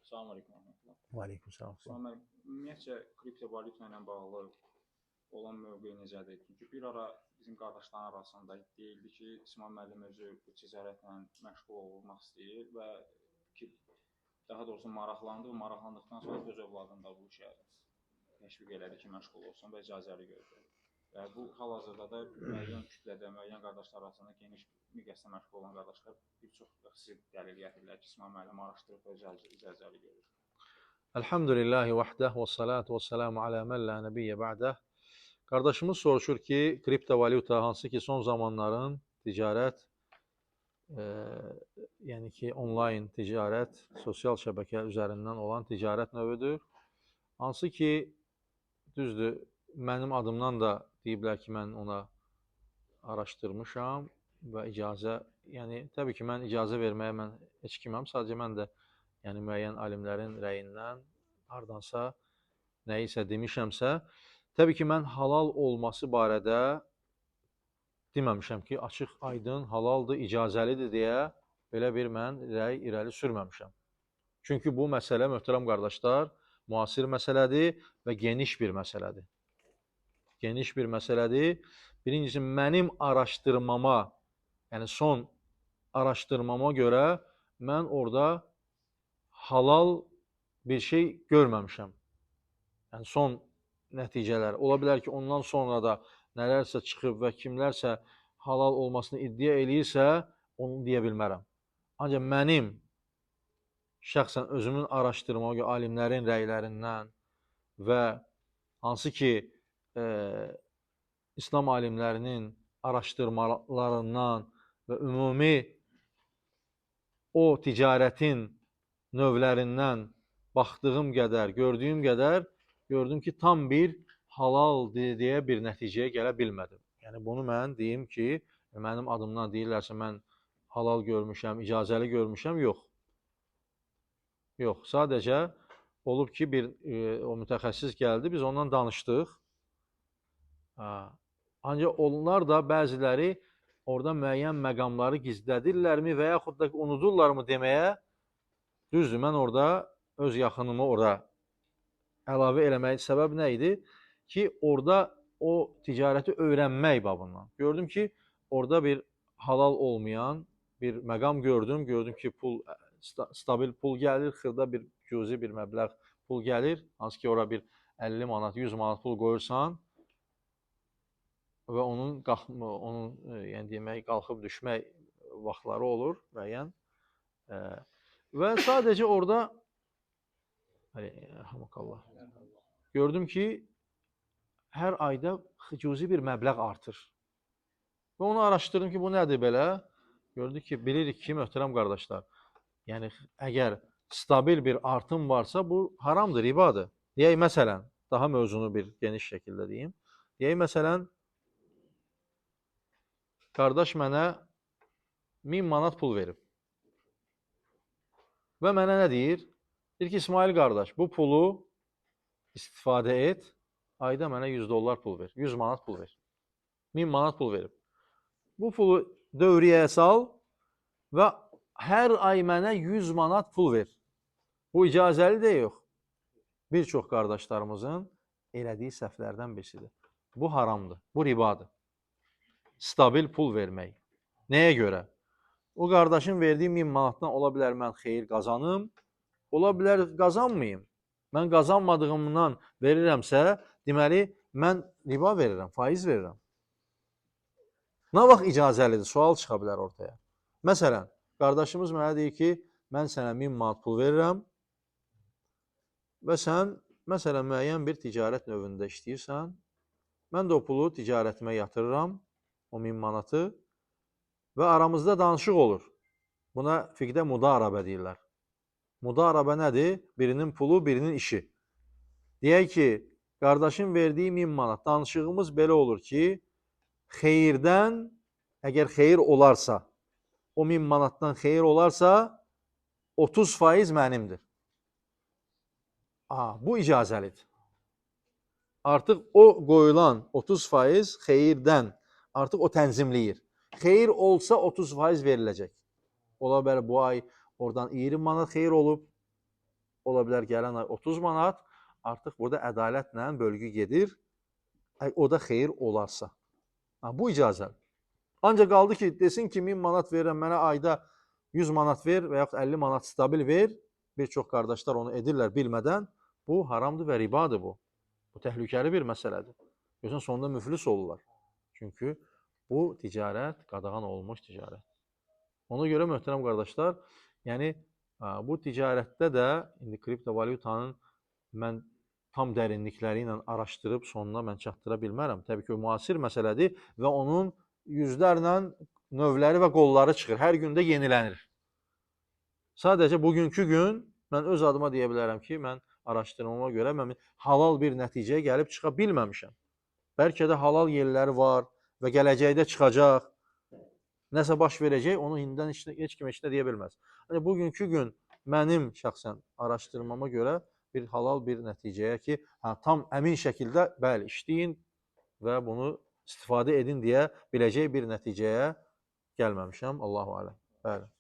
Salam əleykum rəhmətullah. Aleykümselam. Salam əleykum. Ümumiyyətcə kriptovalyuta ilə bağlı olan mövqe necədir? Çünki bir ara bizim qardaşların arasında deyildi ki, İsmail müəllim özü bu ticarətlə məşğul olmaq istəyir və ki, daha doğrusu maraqlandı və maraqlandıqdan sonra öz övladını da bu işə təşviq elədi ki, məşğul olsun və icazəli gördü. Və bu hal-hazırda da müəyyən kütlədə, müəyyən qardaşlar arasında geniş miqyasda məşğul olan qardaşlar bir çox xüsusi dəlil gətirirlər ki, İsmail müəllim araşdırıb və icazəli görür. Elhamdülillahi vahdah və salatu və selamu alə mən la nebiyyə ba'dah. Qardaşımız soruşur ki, kriptovalyuta hansı ki son zamanların ticarət, yəni ki onlayn ticarət, sosial şəbəkə üzərindən olan ticarət növüdür. Hansı ki, düzdür, mənim adımdan da deyiblər ki, mən ona araşdırmışam və icazə, yəni təbii ki, mən icazə verməyə mən heç kiməm, sadəcə mən də yəni müəyyən alimlərin rəyindən hardansa nəyisə demişəmsə, təbii ki, mən halal olması barədə deməmişəm ki, açıq, aydın, halaldır, icazəlidir deyə belə bir mən rəy irəli sürməmişəm. Çünki bu məsələ, möhtərəm qardaşlar, müasir məsələdir və geniş bir məsələdir. Geniş bir məsələdir. Birincisi, mənim araşdırmama, yəni son araşdırmama görə mən orada halal bir şey görməmişəm. Yəni son nəticələr. Ola bilər ki, ondan sonra da nələrsə çıxıb və kimlərsə halal olmasını iddia eləyirsə, onu deyə bilmərəm. Ancaq mənim şəxsən özümün araşdırmama görə alimlərin rəylərindən və hansı ki İslam alimlərinin araşdırmalarından və ümumi o ticarətin növlərindən baxdığım qədər, gördüyüm qədər, gördüm ki, tam bir halal deyə bir nəticəyə gələ bilmədim. Yəni, bunu mən deyim ki, mənim adımdan deyirlərsə, mən halal görmüşəm, icazəli görmüşəm, yox. Yox, sadəcə olub ki, bir o mütəxəssis gəldi, biz ondan danışdıq. Ancaq onlar da bəziləri orada müəyyən məqamları gizlədirlərmi və yaxud da unudurlarmı deməyə, düzdür, mən orada öz yaxınımı orada əlavə eləməyin səbəb nə idi? Ki, orada o ticarəti öyrənmək babından. Gördüm ki, orada bir halal olmayan bir məqam gördüm. Gördüm ki, pul, stabil pul gəlir, xırda bir cüzi bir məbləğ pul gəlir. Hansı ki, orada bir 50 manat, 100 manat pul qoyursan və onun yəni demək, qalxıb düşmək vaxtları olur müəyyən. Və sadəcə orada gördüm ki, hər ayda cüzi bir məbləğ artır. Və onu araşdırdım ki, bu nədir belə? Gördük ki, bilirik ki, möhtərəm qardaşlar, yəni əgər stabil bir artım varsa, bu haramdır, ribadır. Deyək, məsələn, daha mövzunu bir geniş şəkildə deyim. Deyək, məsələn, qardaş mənə 1000 manat pul verib. Və mənə nə deyir? Deyir ki, İsmail qardaş, bu pulu istifadə et, ayda mənə $100 pul ver, 100 manat pul ver. 1000 manat pul verib. Bu pulu dövriyəyə sal və hər ay mənə 100 manat pul ver. Bu icazəli də yox. Bir çox qardaşlarımızın elədiyi səhvlərdən birisidir. Bu haramdır, bu ribadır. Stabil pul vermək. Nəyə görə? O qardaşın verdiyi 1000 manatdan ola bilər mən xeyir qazanım, ola bilər qazanmayım. Mən qazanmadığımdan verirəmsə, deməli, mən riba verirəm, faiz verirəm. Nə vaxt icazəlidir? Sual çıxa bilər ortaya. Məsələn, qardaşımız mənə deyir ki, mən sənə 1000 manat pul verirəm və sən, məsələn, müəyyən bir ticarət növündə işləyirsən, mən də o pulu ticarətimə yatırıram, o 1000 manatı və aramızda danışıq olur. Buna fiqdə mudarabə deyirlər. Mudarabə nədir? Birinin pulu, birinin işi. Deyək ki, qardaşın verdiyi 1000 manat, danışığımız belə olur ki, xeyirdən, əgər xeyir olarsa, o 1000 manatdan xeyir olarsa, 30% mənimdir. Bu icazəlidir. Artıq o qoyulan 30% xeyirdən, artıq o tənzimləyir. Xeyir olsa 30% veriləcək. Ola bilər bu ay oradan 20 manat xeyir olub, ola bilər gələn ay 30 manat. Artıq burada ədalətlə bölgü gedir. O da xeyir olarsa. Bu icazədir. Ancaq qaldı ki, desin ki, 1000 manat verirəm, mənə ayda 100 manat ver və yaxud 50 manat stabil ver. Bir çox qardaşlar onu edirlər bilmədən. Bu haramdır və ribadır bu. Bu təhlükəli bir məsələdir. Görürsən, sonunda müflis olurlar. Çünki bu ticarət qadağan olunmuş ticarət. Ona görə möhtərəm qardaşlar, yəni bu ticarətdə də indi kriptovalyutanın mən tam dərinlikləri ilə araşdırıb sonuna mən çatdıra bilmərəm. Təbii ki, o müasir məsələdir və onun yüzlərlə növləri və qolları çıxır. Hər gün də yenilənir. Sadəcə bugünkü gün mən öz adıma deyə bilərəm ki, mən araşdırmama görə mən halal bir nəticəyə gəlib çıxa bilməmişəm. Bəlkə də halal yerləri var və gələcəkdə çıxacaq. Nəsə baş verəcək, onu indidən heç kim heç nə deyə bilməz. Bugünkü gün mənim şəxsən araşdırmama görə bir halal bir nəticəyə ki, tam əmin şəkildə bəli, işləyin və bunu istifadə edin deyə biləcək bir nəticəyə gəlməmişəm. Allahu aləm. Bəli.